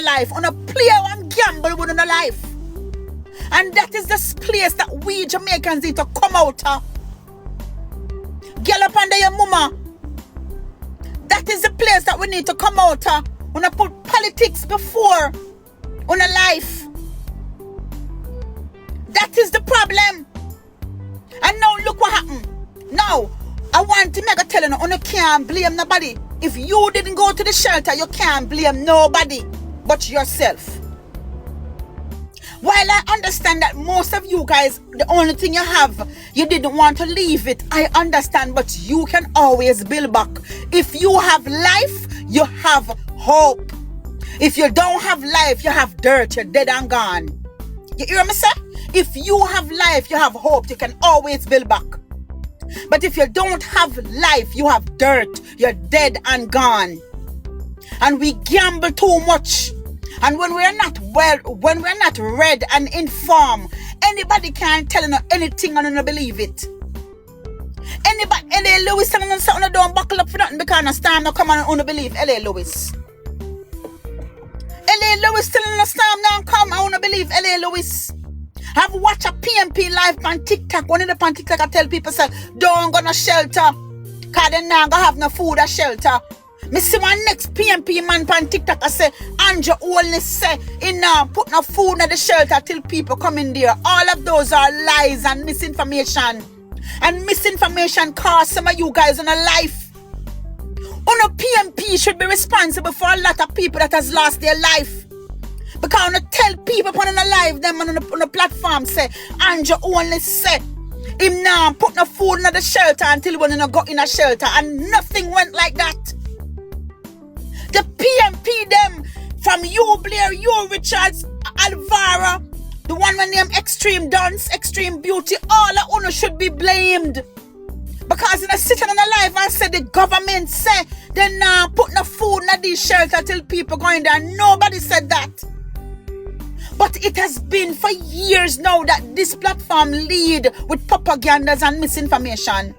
life. On a play and gamble with your life. And that is this place that we Jamaicans need to come out of. Girl up under your mama. That is the place that we need to come out of. When I put politics before on a life. That is the problem. And now look what happened. Now, I want to make a tell you can't blame nobody. If you didn't go to the shelter, you can't blame nobody but yourself. While I understand that most of you guys, the only thing you have, you didn't want to leave it. I understand, but you can always build back. If you have life, you have hope. If you don't have life, you have dirt. You're dead and gone. You hear me say? If you have life, you have hope. You can always build back. But if you don't have life, you have dirt. You're dead and gone. And we gamble too much. And when we're not read and informed, anybody can tell you anything and you don't believe it. Anybody, L.A. Lewis telling you something, don't buckle up for nothing because the storm don't come and you don't believe L.A. Lewis. L.A. Lewis telling you the storm don't come and you don't believe L.A. Lewis. I've watched a PMP live on TikTok. One of the on TikTok I tell people say, don't go no shelter. Because they not gonna have no food or shelter. Me see one next PMP man on TikTok I say, ANJU only say, put no food in the shelter till people come in there. All of those are lies and misinformation. And misinformation costs some of you guys on a life. On a PMP should be responsible for a lot of people that has lost their life. Because I want to tell people on a live, them on the platform say, ANJU only say, him now put no food in the shelter until when you go in a shelter. And nothing went like that. The PMP them from you, Blair, you, Richards, Alvara, the one with name Extreme Dance, Extreme Beauty, all of you should be blamed. Because in a sitting on the live, I said the government say they now put no food in these shelter till people go in there. Nobody said that. But it has been for years now that this platform lead with propagandas and misinformation.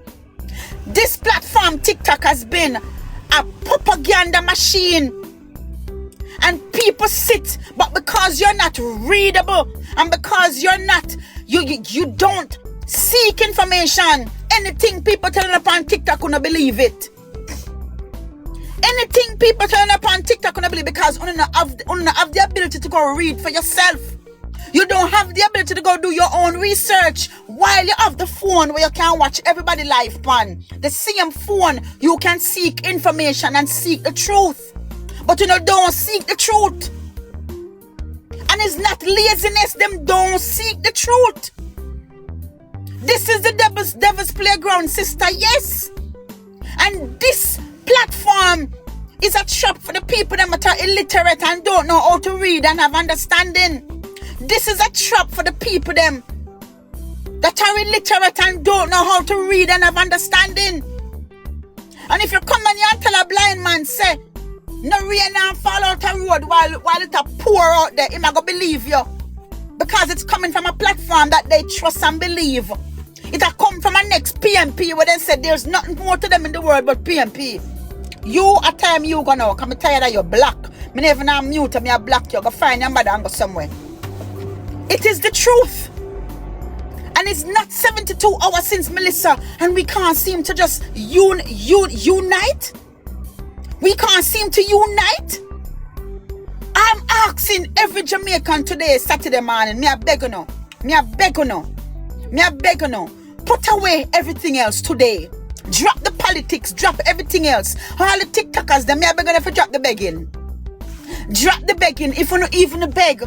This platform, TikTok, has been a propaganda machine. And people sit, but because you're not readable and because you're not, you don't seek information, anything people telling upon TikTok, couldn't believe it. Anything people turn up on TikTok, you believe because you don't have the ability to go read for yourself. You don't have the ability to go do your own research while you have the phone where you can watch everybody live on. The same phone, you can seek information and seek the truth. But you don't seek the truth. And it's not laziness, them don't seek the truth. This is the devil's playground, sister, yes. And this platform is a trap for the people that are illiterate and don't know how to read and have understanding. This is a trap for the people them that are illiterate and don't know how to read and have understanding. And if you come and you tell a blind man, say, no rain and fall out a road while it a pour out there, him not gonna believe you. Because it's coming from a platform that they trust and believe. It a come from a next PMP where they said there's nothing more to them in the world but PMP. You a time you go now, come tired of your black. Me never now mute me a black, you go find your mother and go somewhere. It is the truth. And it's not 72 hours since Melissa and we can't seem to just unite. We can't seem to unite. I'm asking every Jamaican today, Saturday morning, me a beg you now. Put away everything else today. Drop the politics, drop everything else. All the TikTokers, them me a beg you to drop the begging. Drop the begging. If you don't even beg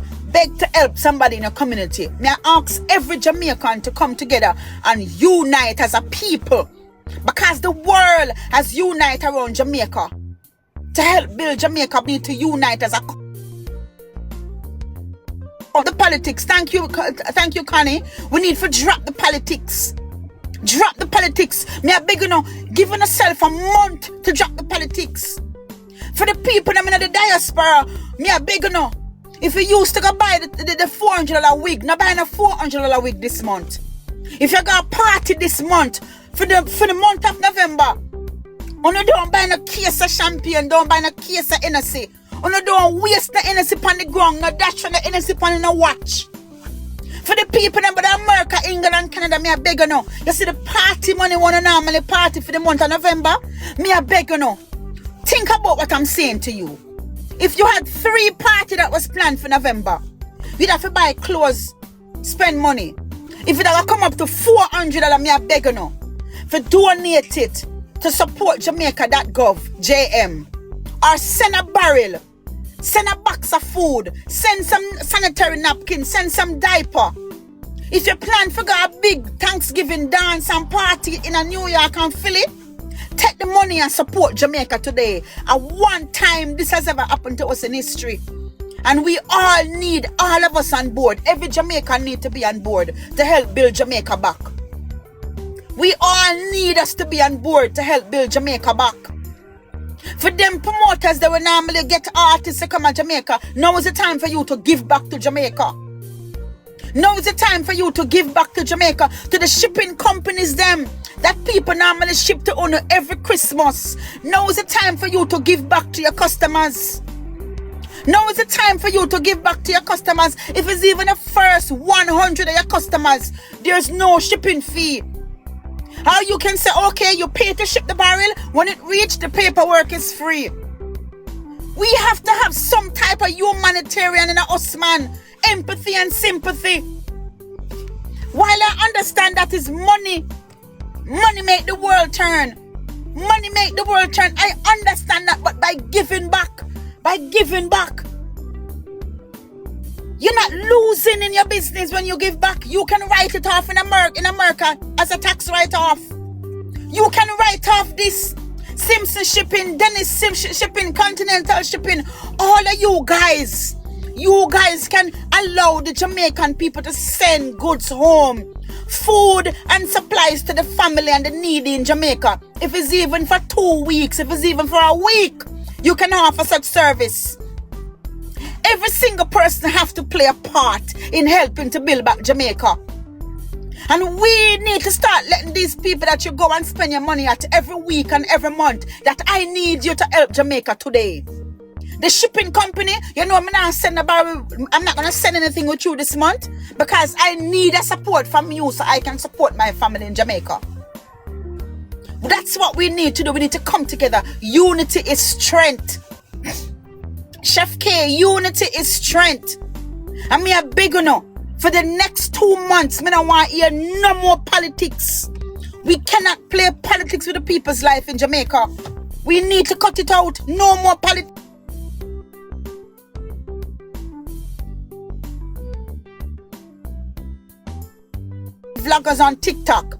to help somebody in your community. Me I ask every Jamaican to come together and unite as a people. Because the world has united around Jamaica. To help build Jamaica, we need to unite as a the politics. Thank you, Connie. We need to drop the politics. Drop the politics. Me I beg you now, giving yourself a month to drop the politics. For the people that in the diaspora, me I beg you now. If you used to go buy the $400 wig, now buy a $400 wig this month. If you got a party this month, for the month of November, you don't buy a case of champagne, don't buy a case of Hennessy. You don't waste the energy on the ground, no dash on the energy on the watch. For the people in America, England and Canada, me I beg you now. You see the party money wanna normally party for the month of November? Me I beg you now. Think about what I'm saying to you. If you had 3 parties that was planned for November, you'd have to buy clothes, spend money. If it had come up to $400, me I beg you now. For donate it to support Jamaica.gov, JM. Or send a barrel. Send a box of food. Send some sanitary napkins. Send some diaper. If you plan for a big Thanksgiving dance and party in New York and Philly, take the money and support Jamaica today. At one time, this has ever happened to us in history. And we all need, all of us on board. Every Jamaican need to be on board to help build Jamaica back. We all need us to be on board to help build Jamaica back. For them promoters that will normally get artists to come to Jamaica, now is the time for you to give back to Jamaica. Now is the time for you to give back to Jamaica, to the shipping companies them that people normally ship to honor every Christmas. Now is the time for you to give back to your customers. Now is the time for you to give back to your customers. If it's even the first 100 of your customers, there's no shipping fee. How you can say, okay, you pay to ship the barrel, when it reaches, the paperwork is free. We have to have some type of humanitarian in us, man. Empathy and sympathy. While I understand that is money. Money make the world turn. Money make the world turn. I understand that, but by giving back, you're not losing in your business when you give back. You can write it off in America as a tax write-off. You can write off this Simpson shipping, Dennis Simpson shipping, Continental shipping. All of you guys can allow the Jamaican people to send goods home, food and supplies to the family and the needy in Jamaica. If it's even for 2 weeks, if it's even for a week, you can offer such service. Every single person have to play a part in helping to build back Jamaica. And we need to start letting these people that you go and spend your money at every week and every month, that I need you to help Jamaica today. The shipping company, you know, I'm not going to send anything with you this month because I need a support from you so I can support my family in Jamaica. That's what we need to do. We need to come together. Unity is strength. Chef K, unity is strength. And me a big no. For the next 2 months, me don't want to hear no more politics. We cannot play politics with the people's life in Jamaica. We need to cut it out. No more politics. Vloggers on TikTok.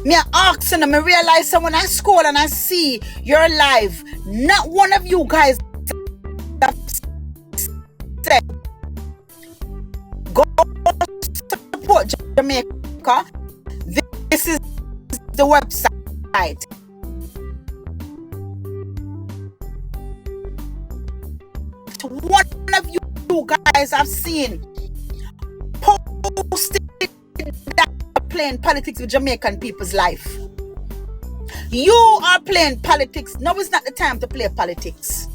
Me asking them, I realize that when I scroll and I see you're live, not one of you guys said, go support Jamaica. This is the website. One of you guys I've seen posted that playing politics with Jamaican people's life. You are playing politics. Now is not the time to play politics.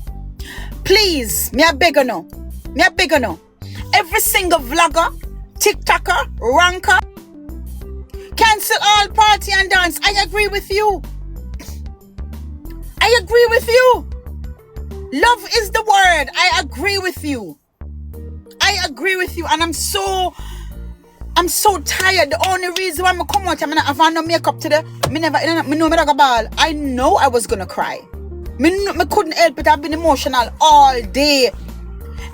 Please, me a beg you now. Every single vlogger, TikToker, ranker, cancel all party and dance. I agree with you. Love is the word. I agree with you. And I'm so tired. The only reason why I come out, I'm not having no makeup today. I know I was gonna cry. I couldn't help it. I've been emotional all day.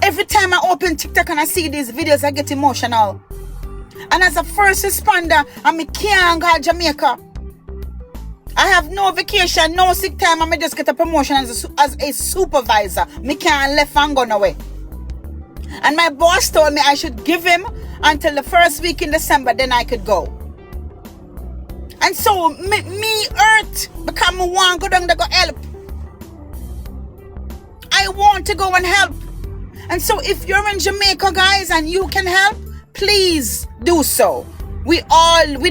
Every time I open TikTok and I see these videos, I get emotional. And as a first responder, I can't go to Jamaica. I have no vacation, no sick time. I just get a promotion as a supervisor. I can't left and go away. And my boss told me I should give him until the first week in December, then I could go. And so me hurt because I want to go down to go help. I want to go and help. And so if you're in Jamaica, guys, and you can help, please do so. We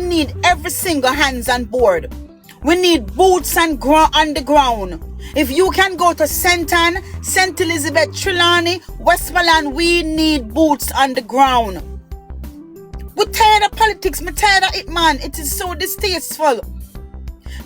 need every single hands on board. We need boots on the ground. If you can go to St. Ann, St. Elizabeth, Trelawney, Westmoreland, we need boots on the ground. We're tired of politics. We're tired of it, man. It is so distasteful.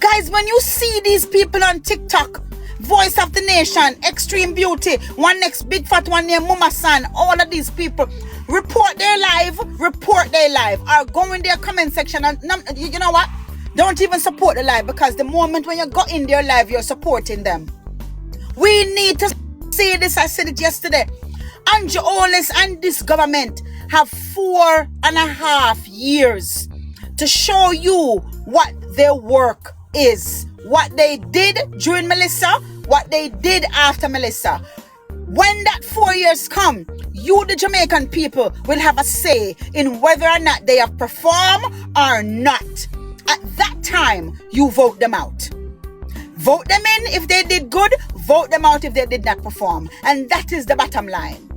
Guys, when you see these people on TikTok, Voice of the Nation, Extreme Beauty, one next big fat one named Mama San, all of these people, report their live, or go in their comment section and, you know what? Don't even support the live, because the moment when you go in their live, you're supporting them. We need to say this. I said it yesterday. ANJU owners and this government have 4.5 years to show you what their work is. What they did during Melissa, what they did after Melissa. When that 4 years come, you, the Jamaican people, will have a say in whether or not they have performed or not. At that time, you vote them out. Vote them in if they did good, vote them out if they did not perform. And that is the bottom line.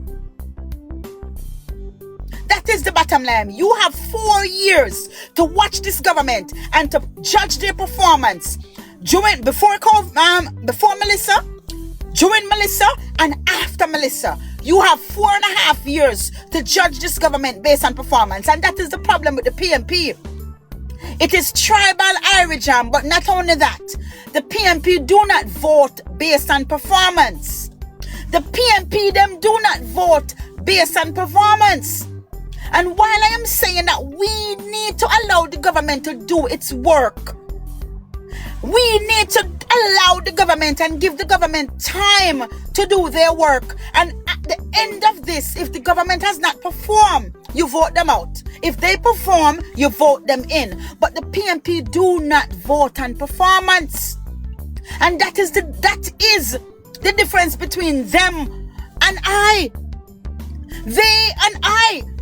That is the bottom line. You have 4 years to watch this government and to judge their performance. Before Melissa, during Melissa, and after Melissa. You have 4.5 years to judge this government based on performance. And that is the problem with the PNP. It is tribal origin, but not only that. The PNP do not vote based on performance. The PNP, them do not vote based on performance. And while I am saying that we need to allow the government to do its work, we need to allow the government and give the government time to do their work. And at the end of this, if the government has not performed, you vote them out. If they perform, you vote them in. But the PNP do not vote on performance. And that is the difference between them and I.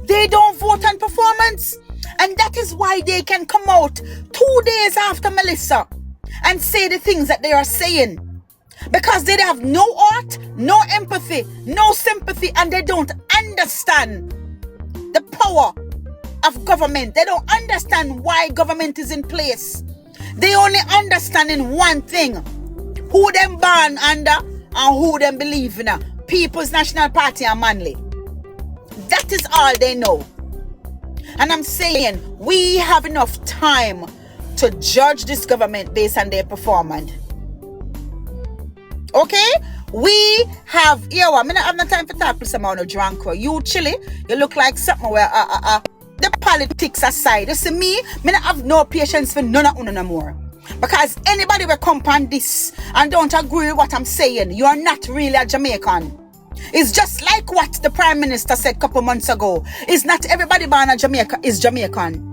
They don't vote on performance. And that is why they can come out 2 days after Melissa and say the things that they are saying. Because they have no heart, no empathy, no sympathy, and they don't understand the power of government. They don't understand why government is in place. They only understand in one thing: who them born under and who them believe in. People's National Party and Manly. That is all they know. And I'm saying we have enough time to judge this government based on their performance. Okay? We have, I don't have no time for talk to someone who drunk. You chilly, you look like something where the politics aside. You see me don't have no patience for none of you no more. Because anybody will come on this and don't agree with what I'm saying, you are not really a Jamaican. It's just like what the Prime Minister said a couple months ago. It's not everybody born in Jamaica is Jamaican.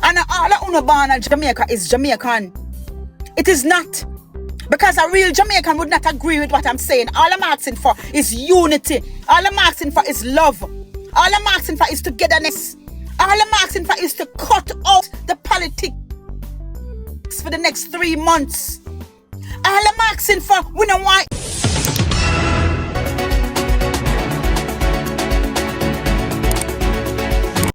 And all of you born in Jamaica is Jamaican. It is not. Because a real Jamaican would not agree with what I'm saying. All I'm asking for is unity. All I'm asking for is love. All I'm asking for is togetherness. All I'm asking for is to cut out the politics for the next 3 months. All I'm asking for, we don't want